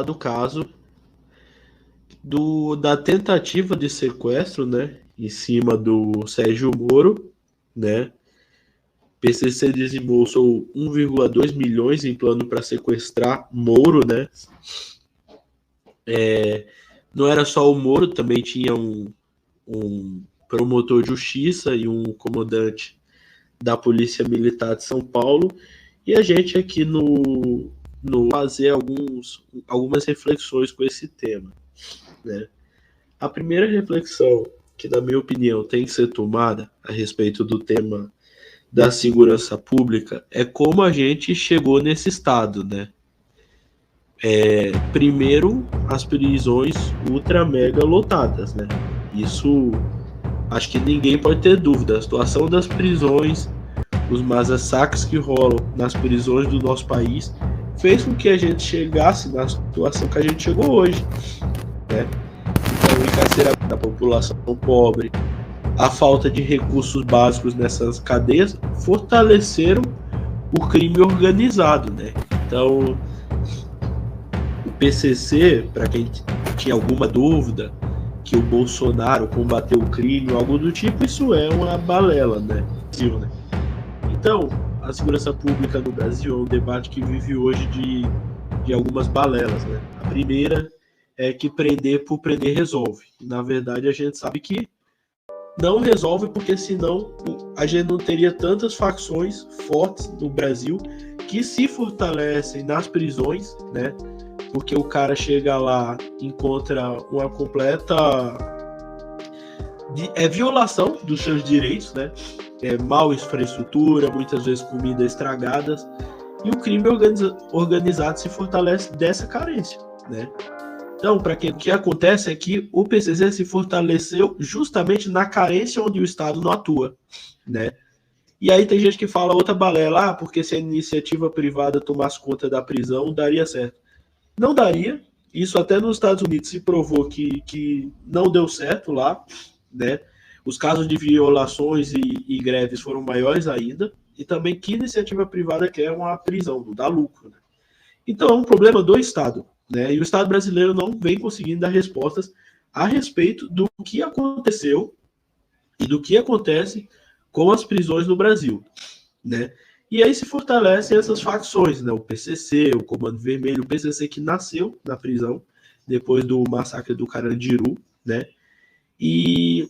do caso da tentativa de sequestro, né, em cima do Sérgio Moro, né? PCC desembolsou 1,2 milhões em plano para sequestrar Moro, né? Não era só o Moro, também tinha um promotor de justiça e um comandante da Polícia Militar de São Paulo. E a gente aqui no fazer algumas reflexões com esse tema, né? A primeira reflexão que, na minha opinião, tem que ser tomada a respeito do tema da segurança pública é como a gente chegou nesse estado, né? Primeiro, as prisões ultra mega lotadas, né? Isso acho que ninguém pode ter dúvida. A situação das prisões, os massacres que rolam nas prisões do nosso país, fez com que a gente chegasse na situação que a gente chegou hoje, né? Então, o encarceramento da população pobre, a falta de recursos básicos nessas cadeias fortaleceram o crime organizado, né? Então, o PCC, para quem tinha alguma dúvida que o Bolsonaro combateu o crime ou algo do tipo, isso é uma balela, né? Então, a segurança pública no Brasil é um debate que vive hoje de algumas balelas, né? A primeira é que prender por prender resolve. E, na verdade, a gente sabe que não resolve, porque senão a gente não teria tantas facções fortes no Brasil que se fortalecem nas prisões, né? Porque o cara chega lá, encontra uma completa violação dos seus direitos, né? Mal infraestrutura, muitas vezes comida estragadas, e o crime organizado se fortalece dessa carência, né? Então, para o que acontece é que o PCC se fortaleceu justamente na carência onde o Estado não atua, né? E aí tem gente que fala outra balela, porque se a iniciativa privada tomasse conta da prisão, daria certo. Não daria. Isso até nos Estados Unidos se provou que não deu certo lá, né? Os casos de violações e greves foram maiores ainda. E também que iniciativa privada quer uma prisão, não dá lucro, né? Então é um problema do Estado, né? E o Estado brasileiro não vem conseguindo dar respostas a respeito do que aconteceu e do que acontece com as prisões no Brasil, né? E aí se fortalecem essas facções, né? O PCC, o Comando Vermelho, o PCC que nasceu na prisão depois do massacre do Carandiru, né? E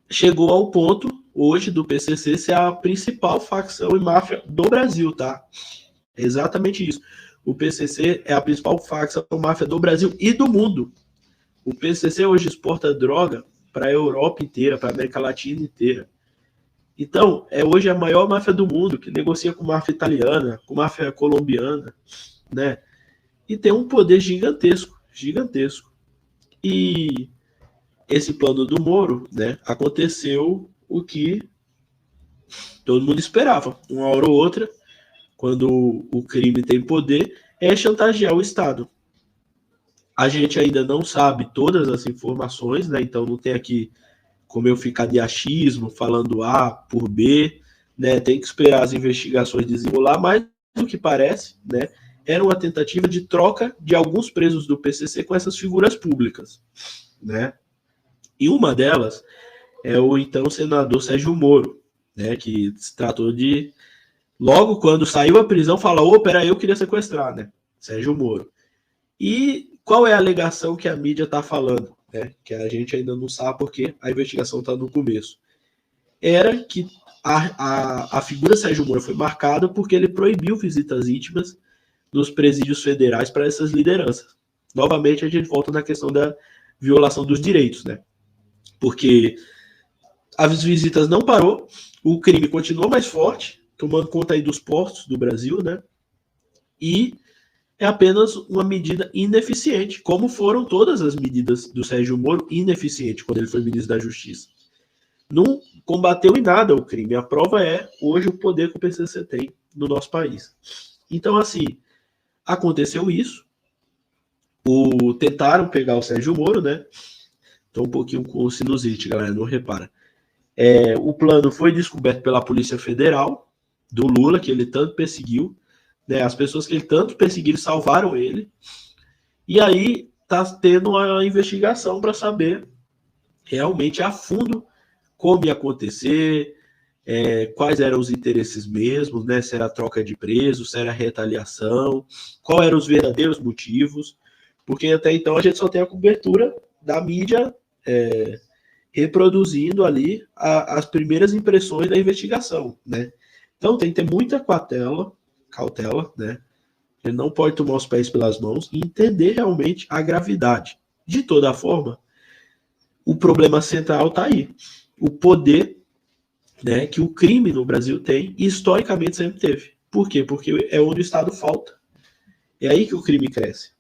chegou ao ponto hoje do PCC ser a principal facção e máfia do Brasil, tá? É exatamente isso. O PCC é a principal facção e máfia do Brasil e do mundo. O PCC hoje exporta droga para a Europa inteira, para a América Latina inteira. Então, é hoje a maior máfia do mundo, que negocia com máfia italiana, com máfia colombiana, né? E tem um poder gigantesco, gigantesco. E esse plano do Moro, né, aconteceu o que todo mundo esperava. Uma hora ou outra, quando o crime tem poder, é chantagear o Estado. A gente ainda não sabe todas as informações, né? Então não tem aqui como eu ficar de achismo, falando A por B, né? Tem que esperar as investigações desenrolar, mas o que parece, né, era uma tentativa de troca de alguns presos do PCC com essas figuras públicas, né? E uma delas é o então senador Sérgio Moro, né, que se tratou de, logo quando saiu a prisão, fala, peraí, eu queria sequestrar, né? Sérgio Moro. E qual é a alegação que a mídia está falando, né? Que a gente ainda não sabe porque a investigação está no começo. Era que a figura Sérgio Moro foi marcada porque ele proibiu visitas íntimas nos presídios federais para essas lideranças. Novamente, a gente volta na questão da violação dos direitos, né? Porque as visitas não parou, o crime continuou mais forte, tomando conta aí dos portos do Brasil, né? E é apenas uma medida ineficiente, como foram todas as medidas do Sérgio Moro ineficientes quando ele foi ministro da Justiça. Não combateu em nada o crime. A prova é hoje o poder que o PCC tem no nosso país. Então, assim, aconteceu isso. Tentaram pegar o Sérgio Moro, né? Estou um pouquinho com sinusite, galera, não repara. O plano foi descoberto pela Polícia Federal, do Lula, que ele tanto perseguiu, né? As pessoas que ele tanto perseguiu salvaram ele. E aí está tendo a investigação para saber realmente a fundo como ia acontecer, quais eram os interesses mesmos, né? Se era troca de presos, se era retaliação, quais eram os verdadeiros motivos, porque até então a gente só tem a cobertura da mídia reproduzindo ali as primeiras impressões da investigação, né? Então tem que ter muita cautela, né? Ele não pode tomar os pés pelas mãos e entender realmente a gravidade. De toda forma, o problema central está aí. O poder, né, que o crime no Brasil tem e historicamente sempre teve. Por quê? Porque é onde o Estado falta. É aí que o crime cresce.